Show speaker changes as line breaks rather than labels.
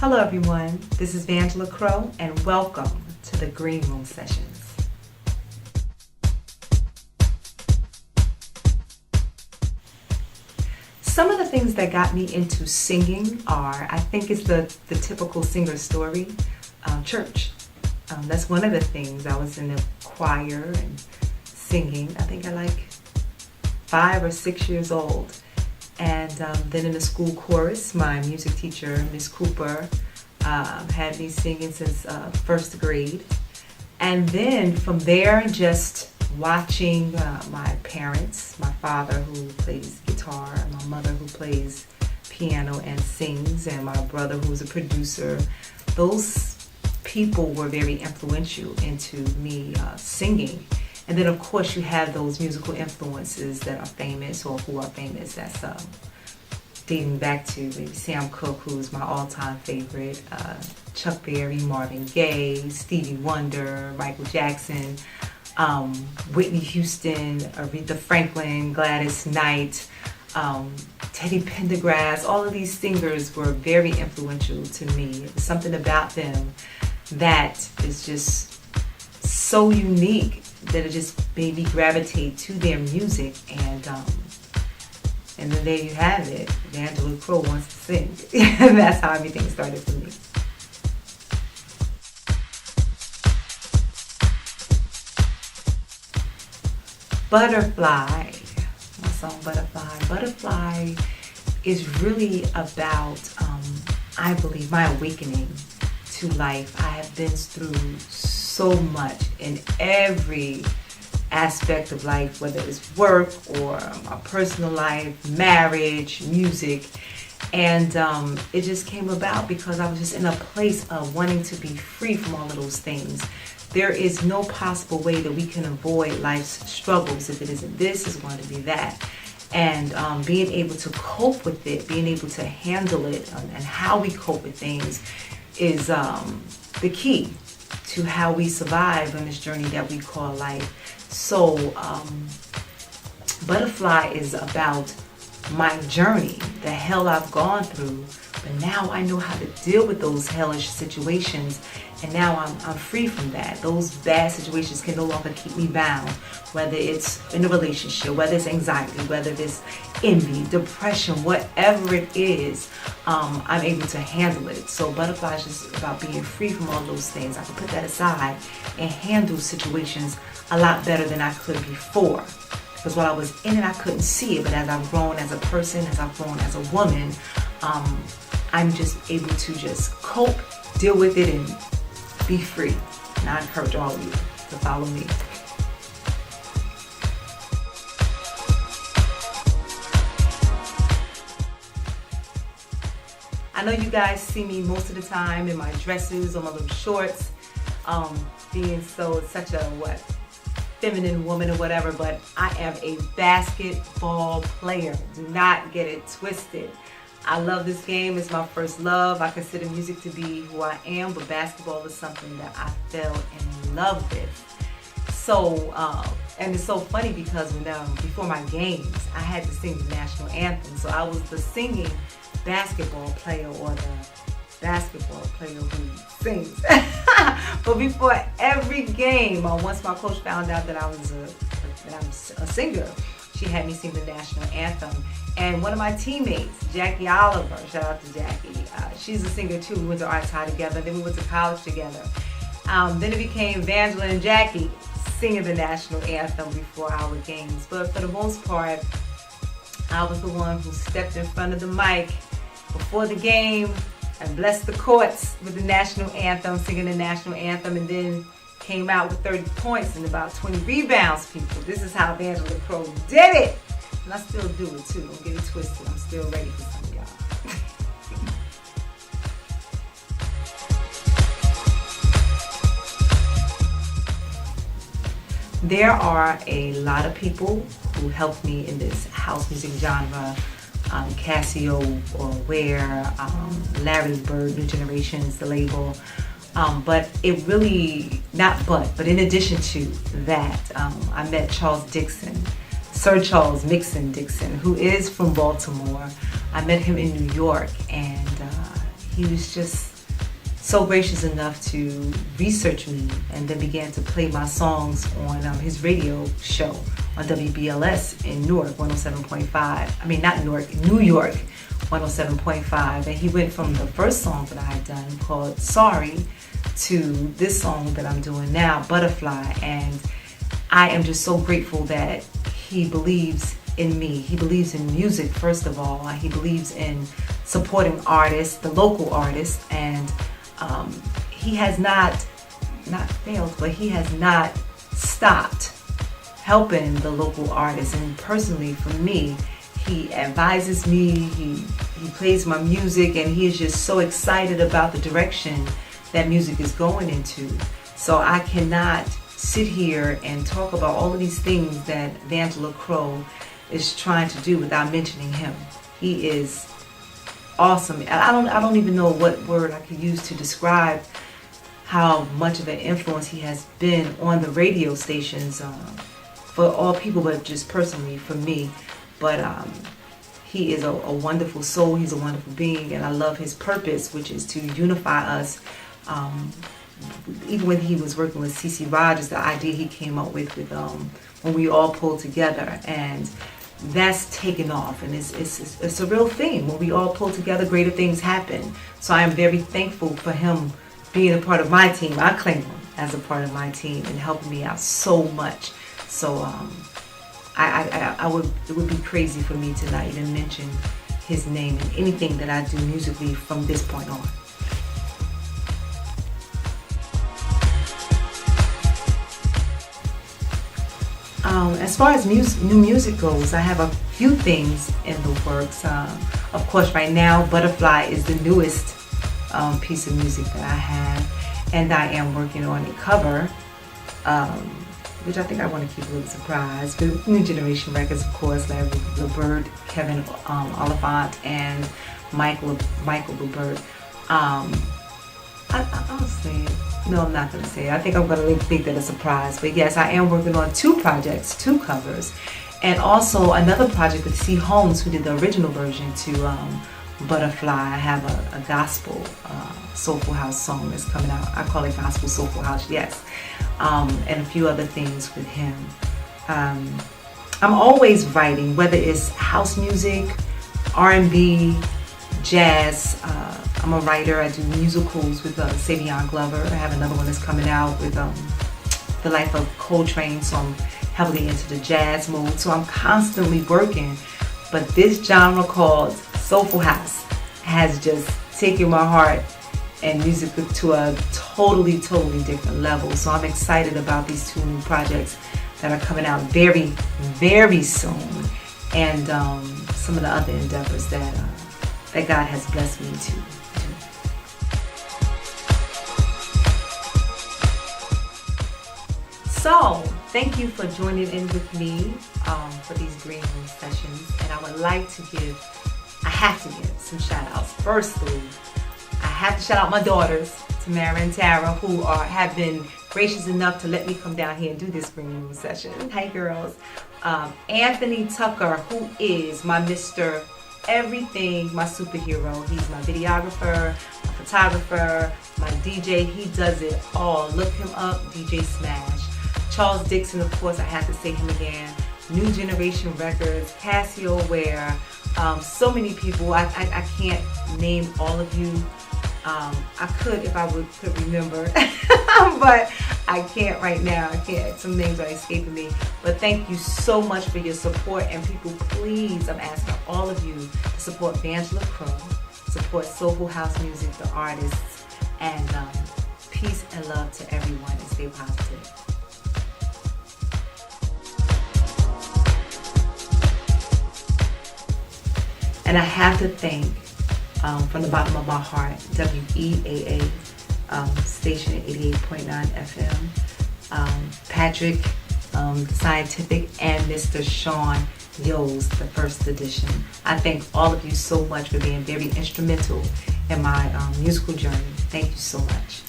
Hello everyone, this is Vangela Crowe and welcome to the Green Room Sessions. Some of the things that got me into singing are, I think it's the typical singer story, church. That's one of the things. I was in the choir and singing. I think I like 5 or 6 years old. And then in the school chorus, my music teacher, Miss Cooper, had me singing since first grade. And then from there, just watching my parents, my father who plays guitar, my mother who plays piano and sings, and my brother who's a producer. Those people were very influential into me singing. And then, of course, you have those musical influences that are famous or who are famous. That's dating back to maybe Sam Cooke, who's my all-time favorite, Chuck Berry, Marvin Gaye, Stevie Wonder, Michael Jackson, Whitney Houston, Aretha Franklin, Gladys Knight, Teddy Pendergrass. All of these singers were very influential to me. There's something about them that is just so unique that it just made me gravitate to their music, and then there you have it. Vangela Crowe wants to sing. That's how everything started for me. Butterfly, my song Butterfly. Butterfly is really about, I believe, my awakening to life. I have been through so much in every aspect of life, whether it's work or my personal life, marriage, music, and it just came about because I was just in a place of wanting to be free from all of those things. There is no possible way that we can avoid life's struggles. If it isn't this, it's going to be that. And being able to cope with it, being able to handle it, and how we cope with things is the key to how we survive on this journey that we call life. So Butterfly is about my journey, the hell I've gone through, but now I know how to deal with those hellish situations, and now I'm free from that. Those bad situations can no longer keep me bound, whether it's in a relationship, whether it's anxiety, whether it's envy, depression, whatever it is, I'm able to handle it. So Butterfly is just about being free from all those things. I can put that aside and handle situations a lot better than I could before. Because while I was in it, I couldn't see it. But as I've grown as a person, as I've grown as a woman, I'm just able to just cope, deal with it, and be free. And I encourage all of you to follow me. I know you guys see me most of the time in my dresses or my little shorts, being such a feminine woman or whatever, but I am a basketball player. Do not get it twisted. I love this game. It's my first love. I consider music to be who I am, but basketball is something that I fell in love with. So, and it's so funny because when before my games, I had to sing the national anthem. So I was the singing basketball player, or the basketball player who sings. But before every game, once my coach found out that I was a singer, she had me sing the national anthem. And one of my teammates, Jackie Oliver, shout out to Jackie, she's a singer too. We went to Arts High together, then we went to college together. Then it became Vangela and Jackie singing the national anthem before our games. But for the most part, I was the one who stepped in front of the mic before the game and blessed the courts with the national anthem, singing the national anthem, and then came out with 30 points and about 20 rebounds, people. This is how Vangela Crowe did it. And I still do it too. Don't get it twisted. I'm still ready for some of y'all. There are a lot of people who helped me in this house music genre. Casio or Ware, Larry Bird, New Generations, the label. But it really, but in addition to that, I met Charles Dixon, Sir Charles Mixon Dixon, who is from Baltimore. I met him in New York, and he was just so gracious enough to research me and then began to play my songs on his radio show on WBLS in Newark 107.5. I mean, not Newark, New York 107.5. And he went from the first song that I had done called Sorry to this song that I'm doing now, Butterfly. And I am just so grateful that he believes in me. He believes in music, first of all. He believes in supporting artists, the local artists, and he has not failed, but he has not stopped helping the local artists. And personally, for me, he advises me, he plays my music, and he is just so excited about the direction that music is going into. So I cannot sit here and talk about all of these things that Vangela Crowe is trying to do without mentioning him. He is awesome. I don't even know what word I could use to describe how much of an influence he has been on the radio stations for all people, but just personally for me. But he is a wonderful soul. He's a wonderful being, and I love his purpose, which is to unify us. Even when he was working with CeCe Rogers, the idea he came up with when we all pulled together, and that's taken off, and it's a real thing. When we all pull together, greater things happen. So I am very thankful for him being a part of my team. I claim him as a part of my team and helping me out so much. So it would be crazy for me to not even mention his name in anything that I do musically from this point on. As far as new music goes, I have a few things in the works. Of course, right now, Butterfly is the newest piece of music that I have, and I am working on a cover, which I think I want to keep a little surprise. With New Generation Records, of course, Larry LeBert, Kevin Oliphant, and Michael LeBert. I'll say it. No, I'm not going to say it. I think I'm going to think that it's a surprise. But yes, I am working on 2 projects, 2 covers. And also another project with C. Holmes, who did the original version to Butterfly. I have a gospel soulful house song that's coming out. I call it gospel soulful house, yes. And a few other things with him. I'm always writing, whether it's house music, R&B, jazz. I'm a writer. I do musicals with Savion Glover. I have another one that's coming out with The Life of Coltrane, so I'm heavily into the jazz mode. So I'm constantly working. But this genre called soulful house has just taken my heart and music to a totally different level. So I'm excited about these 2 new projects that are coming out very, very soon, and some of the other endeavors that God has blessed me to do. So, thank you for joining in with me for these Green Room Sessions, and I have to give some shout outs. Firstly, I have to shout out my daughters, Tamara and Tara, who have been gracious enough to let me come down here and do this Green Room Session. Hey girls. Anthony Tucker, who is my Mr. Everything, my superhero. He's my videographer, my photographer, my DJ. He does it all. Look him up, DJ Smash. Charles Dixon, of course, I have to say him again. New Generation Records, Casio Ware, so many people. I can't name all of you. I could if I could remember, but I can't right now. I can't. Some names are escaping me. But thank you so much for your support. And people, please, I'm asking all of you to support Vangela Crowe, support soulful house music, the artists, and peace and love to everyone, and stay positive. And I have to thank, from the bottom of my heart, WEAA station at 88.9 FM, Patrick, the Scientific, and Mr. Sean Yo's, the first edition. I thank all of you so much for being very instrumental in my musical journey. Thank you so much.